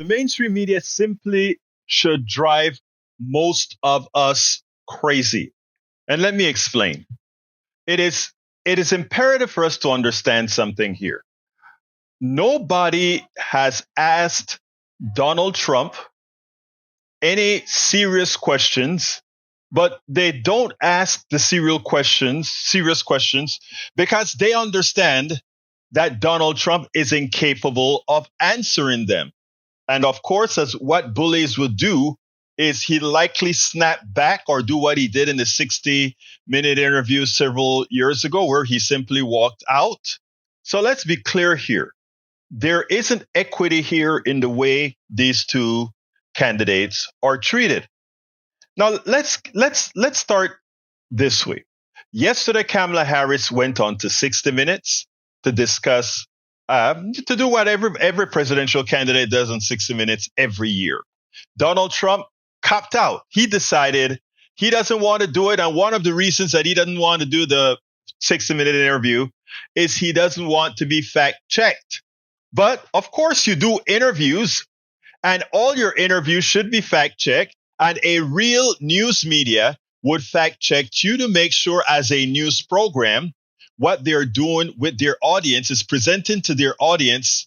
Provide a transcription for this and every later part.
mainstream media simply should drive most of us crazy. And let me explain. It is imperative for us to understand something here. Nobody has asked Donald Trump any serious questions, but they don't ask the serious questions, because they understand that Donald Trump is incapable of answering them. And of course, as what bullies would do is he'd likely snap back or do what he did in the 60-minute interview several years ago, where he simply walked out. So let's be clear here. There isn't equity here in the way these two candidates are treated. Now, let's start this way. Yesterday, Kamala Harris went on to 60 Minutes to discuss, to do what every presidential candidate does on 60 Minutes every year. Donald Trump copped out. He decided he doesn't want to do it. And one of the reasons that he doesn't want to do the 60-minute interview is he doesn't want to be fact-checked. But of course, you do interviews, and all your interviews should be fact-checked. And a real news media would fact-check you to make sure, as a news program, what they're doing with their audience is presenting to their audience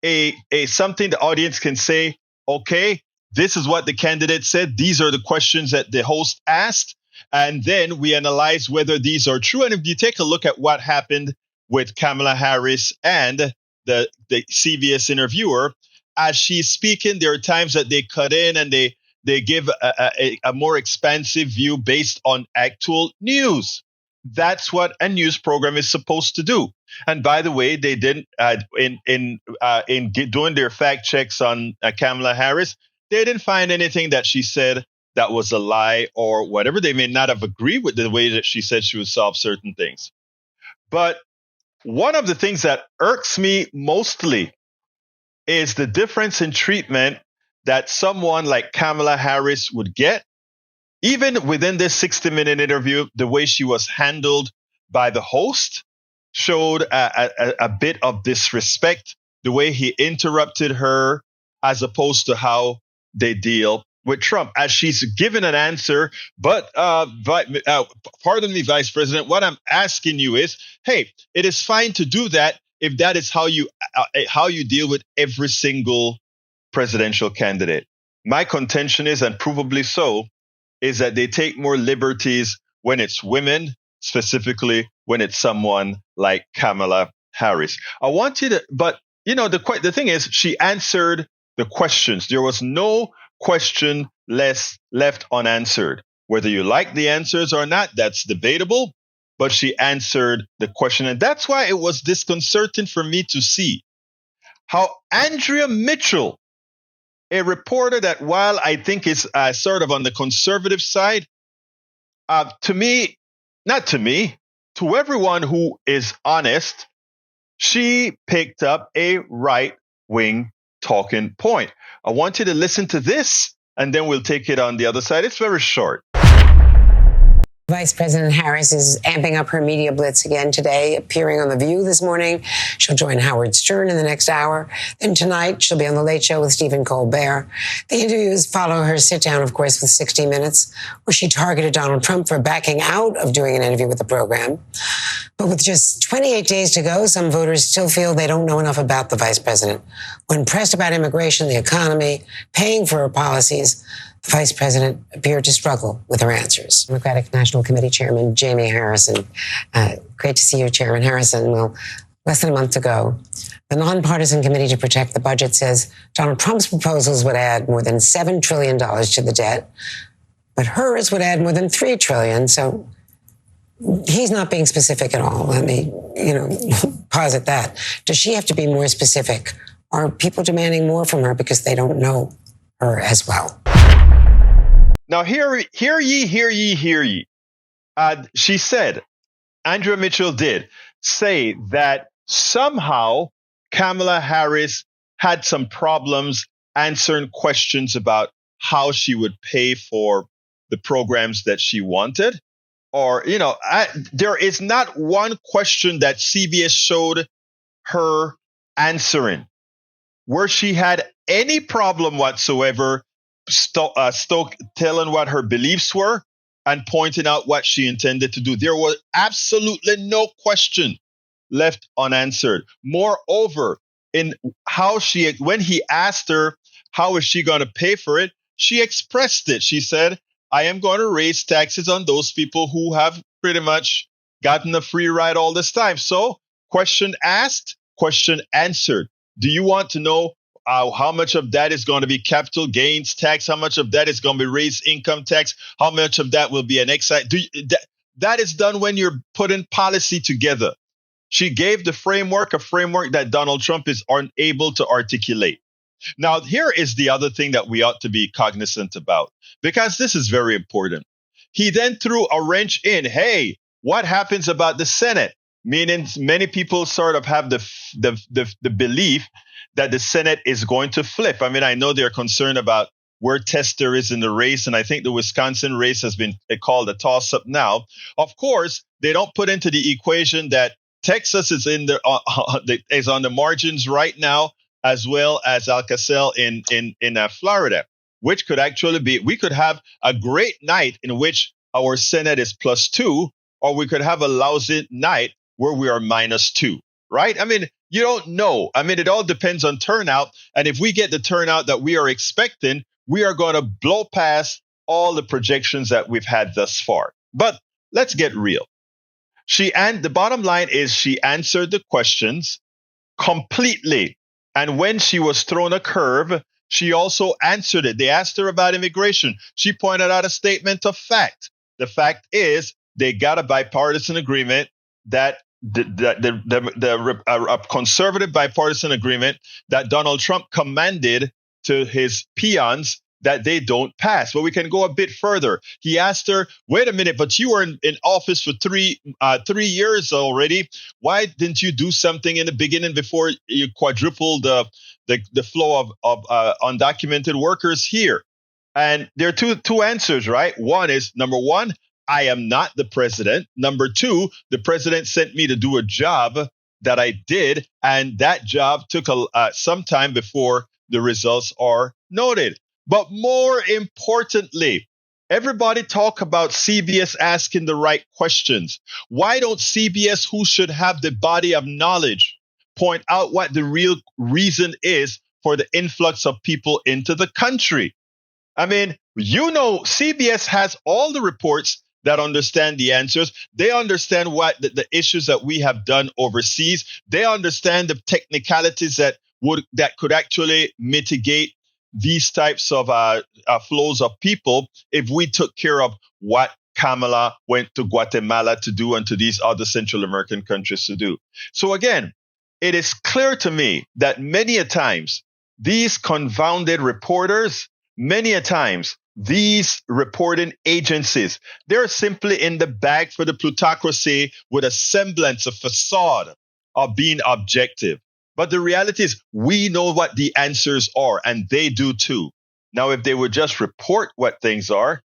a something the audience can say, okay, this is what the candidate said. These are the questions that the host asked. And then we analyze whether these are true. And if you take a look at what happened with Kamala Harris and the CBS interviewer, as she's speaking, there are times that they cut in and they give a more expansive view based on actual news. That's what a news program is supposed to do. And by the way, they didn't in doing their fact checks on Kamala Harris, they didn't find anything that she said that was a lie or whatever. They may not have agreed with the way that she said she would solve certain things. But one of the things that irks me mostly is the difference in treatment that someone like Kamala Harris would get. Even within this 60-minute interview, the way she was handled by the host showed a bit of disrespect, the way he interrupted her, as opposed to how they deal with Trump, as she's given an answer. But pardon me, Vice President, what I'm asking you is, hey, it is fine to do that if that is how you deal with every single presidential candidate. My contention is, and provably so, is that they take more liberties when it's women, specifically when it's someone like Kamala Harris. I want you to, but the thing is, she answered the questions. There was no question left unanswered. Whether you like the answers or not, that's debatable, but she answered the question. And that's why it was disconcerting for me to see how Andrea Mitchell, a reporter that, while I think is sort of on the conservative side, to everyone who is honest, she picked up a right-wing talking point. I want you to listen to this, and then we'll take it on the other side. It's very short. Vice President Harris is amping up her media blitz again today, appearing on The View this morning. She'll join Howard Stern in the next hour. Then tonight, she'll be on The Late Show with Stephen Colbert. The interviews follow her sit-down, of course, with 60 Minutes, where she targeted Donald Trump for backing out of doing an interview with the program. But with just 28 days to go, some voters still feel they don't know enough about the vice president. When pressed about immigration, the economy, paying for her policies, the vice president appeared to struggle with her answers. Democratic National Committee Chairman Jamie Harrison. Great to see you, Chairman Harrison. Well, less than a month ago, the Nonpartisan Committee to Protect the Budget says Donald Trump's proposals would add more than $7 trillion to the debt, but hers would add more than $3 trillion. So he's not being specific at all. Let me, posit that. Does she have to be more specific? Are people demanding more from her because they don't know her as well? Now, hear ye. She said, Andrea Mitchell did say that somehow Kamala Harris had some problems answering questions about how she would pay for the programs that she wanted. Or, there is not one question that CBS showed her answering where she had any problem whatsoever telling what her beliefs were and pointing out what she intended to do. There was absolutely no question left unanswered. Moreover, in when he asked her how is she going to pay for it, she expressed it. She said, I am going to raise taxes on those people who have pretty much gotten a free ride all this time. So, question asked, question answered. Do you want to know how much of that is going to be capital gains tax? How much of that is going to be raised income tax? How much of that will be an excise? That is done when you're putting policy together. She gave the framework, a framework that Donald Trump is unable to articulate. Now, here is the other thing that we ought to be cognizant about, because this is very important. He then threw a wrench in. Hey, what happens about the Senate? Meaning many people sort of have the belief that the Senate is going to flip. I mean, I know they're concerned about where Tester is in the race, and I think the Wisconsin race has been called a toss-up now. Of course, they don't put into the equation that Texas is is on the margins right now, as well as Alcacel in Florida, which could actually be, we could have a great night in which our Senate is +2, or we could have a lousy night where we are -2, right? I mean, you don't know. I mean, it all depends on turnout. And if we get the turnout that we are expecting, we are going to blow past all the projections that we've had thus far. But let's get real. The bottom line is she answered the questions completely. And when she was thrown a curve, she also answered it. They asked her about immigration. She pointed out a statement of fact. The fact is they got a bipartisan agreement that a conservative bipartisan agreement that Donald Trump commanded to his peons that they don't pass. But we can go a bit further. He asked her, wait a minute, but you were in office for 3 years already. Why didn't you do something in the beginning before you quadrupled the flow of undocumented workers here? And there are two answers, right? One is, number one, I am not the president. Number two, the president sent me to do a job that I did, and that job took some time before the results are noted. But more importantly, everybody talk about CBS asking the right questions. Why don't CBS, who should have the body of knowledge, point out what the real reason is for the influx of people into the country? I mean, CBS has all the reports that understand the answers. They understand what the issues that we have done overseas. They understand the technicalities that could actually mitigate these types of flows of people if we took care of what Kamala went to Guatemala to do and to these other Central American countries to do. So again, it is clear to me that many a times these confounded reporters, many a times these reporting agencies, they're simply in the bag for the plutocracy with a semblance, a facade of being objective. But the reality is we know what the answers are, and they do too. Now, if they would just report what things are,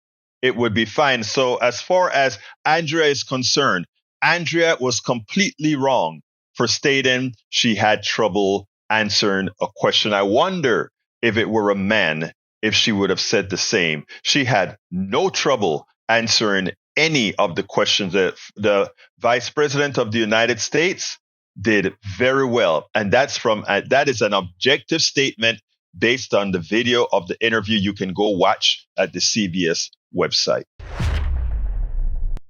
it would be fine. So as far as Andrea is concerned, Andrea was completely wrong for stating she had trouble answering a question. I wonder if it were a man, if she would have said the same. She had no trouble answering any of the questions. That the Vice President of the United States did very well. And that is an objective statement based on the video of the interview you can go watch at the CBS website.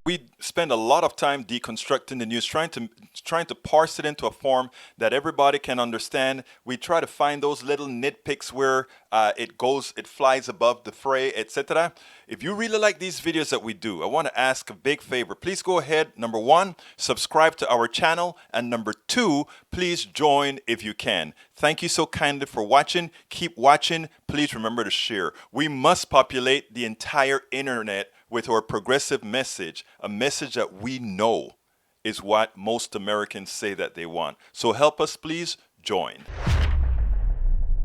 We spend a lot of time deconstructing the news, trying to parse it into a form that everybody can understand. We try to find those little nitpicks where it flies above the fray, etc. If you really like these videos that we do, I want to ask a big favor. Please go ahead. Number one, subscribe to our channel. And number two, please join if you can. Thank you so kindly for watching. Keep watching. Please remember to share. We must populate the entire internet with our progressive message, a message that we know is what most Americans say that they want. So help us, please join.